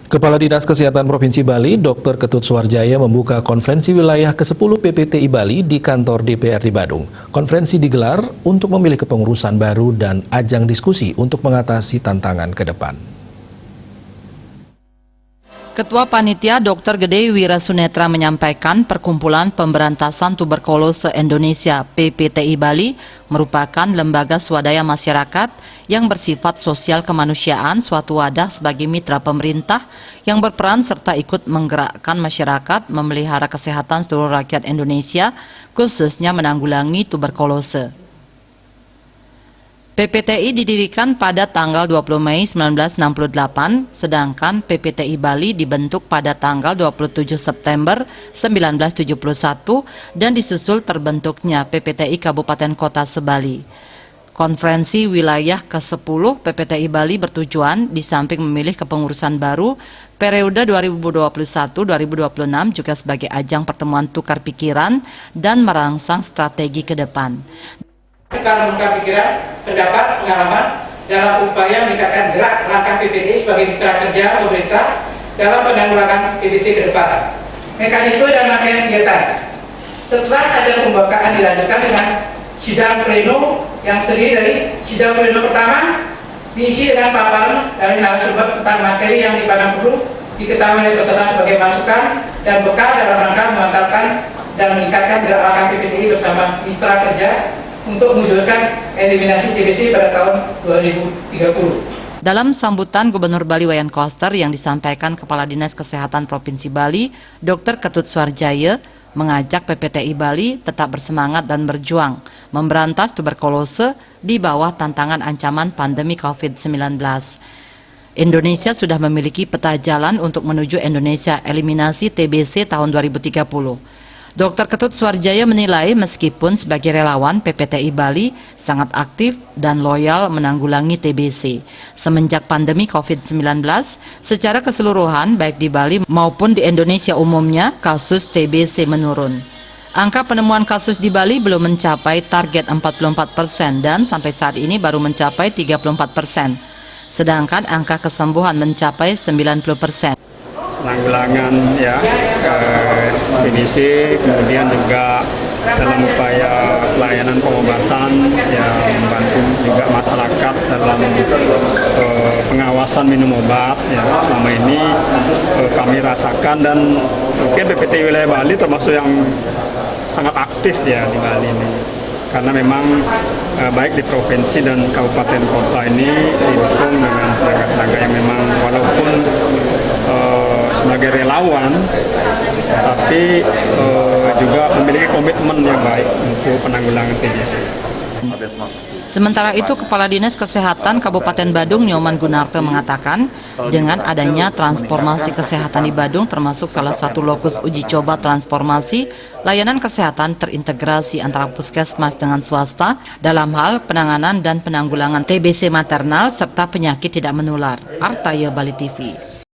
Kepala Dinas Kesehatan Provinsi Bali, Dr. Ketut Suwarjaya membuka konferensi wilayah ke-10 PPTI Bali di kantor DPRD Badung. Konferensi digelar untuk memilih kepengurusan baru dan ajang diskusi untuk mengatasi tantangan ke depan. Ketua Panitia Dr. Gede Wirasunetra menyampaikan Perkumpulan Pemberantasan Tuberkulose Indonesia PPTI Bali merupakan lembaga swadaya masyarakat yang bersifat sosial kemanusiaan, suatu wadah sebagai mitra pemerintah yang berperan serta ikut menggerakkan masyarakat memelihara kesehatan seluruh rakyat Indonesia, khususnya menanggulangi tuberkulose. PPTI didirikan pada tanggal 20 Mei 1968, sedangkan PPTI Bali dibentuk pada tanggal 27 September 1971 dan disusul terbentuknya PPTI Kabupaten Kota Sebali. Konferensi wilayah ke-10 PPTI Bali bertujuan di samping memilih kepengurusan baru periode 2021-2026 juga sebagai ajang pertemuan tukar pikiran dan merangsang strategi ke depan. Tukar menukar pikiran, pendapat, pengalaman dalam upaya meningkatkan gerak langkah PPTI sebagai mitra kerja pemerintah dalam penanggulangan TBC ke depan. Mekanisme dan rangkaian kegiatan. Setelah ada pembukaan dilanjutkan dengan sidang pleno yang terdiri dari sidang pleno pertama diisi dengan paparan dari narasumber tentang materi yang dipandang perlu diketahui oleh peserta sebagai masukan dan bekal dalam rangka memantapkan dan meningkatkan gerak langkah PPTI bersama mitra kerja untuk mewujudkan eliminasi TBC pada tahun 2030. Dalam sambutan Gubernur Bali Wayan Koster yang disampaikan Kepala Dinas Kesehatan Provinsi Bali, Dr. Ketut Suwarjaya mengajak PPTI Bali tetap bersemangat dan berjuang memberantas tuberkulose di bawah tantangan ancaman pandemi COVID-19. Indonesia sudah memiliki peta jalan untuk menuju Indonesia eliminasi TBC tahun 2030. Dr. Ketut Suwarjaya menilai meskipun sebagai relawan PPTI Bali sangat aktif dan loyal menanggulangi TBC. Semenjak pandemi COVID-19, secara keseluruhan baik di Bali maupun di Indonesia umumnya, kasus TBC menurun. Angka penemuan kasus di Bali belum mencapai target 44% dan sampai saat ini baru mencapai 34%. Sedangkan angka kesembuhan mencapai 90%. Penanggulangan TBC, kemudian juga dalam upaya pelayanan pengobatan membantu juga masyarakat dalam pengawasan minum obat selama ini kami rasakan, dan mungkin PPTI wilayah Bali termasuk yang sangat aktif di Bali ini, karena memang baik di provinsi dan kabupaten kota ini didukung dengan tenaga-tenaga yang memang walaupun sebagai relawan, tapi juga memiliki komitmen yang baik untuk penanggulangan TBC. Sementara itu, Kepala Dinas Kesehatan Kabupaten Badung Nyoman Gunarto mengatakan dengan adanya transformasi kesehatan di Badung termasuk salah satu lokus uji coba transformasi layanan kesehatan terintegrasi antara puskesmas dengan swasta dalam hal penanganan dan penanggulangan TBC maternal serta penyakit tidak menular. Artaya Bali TV.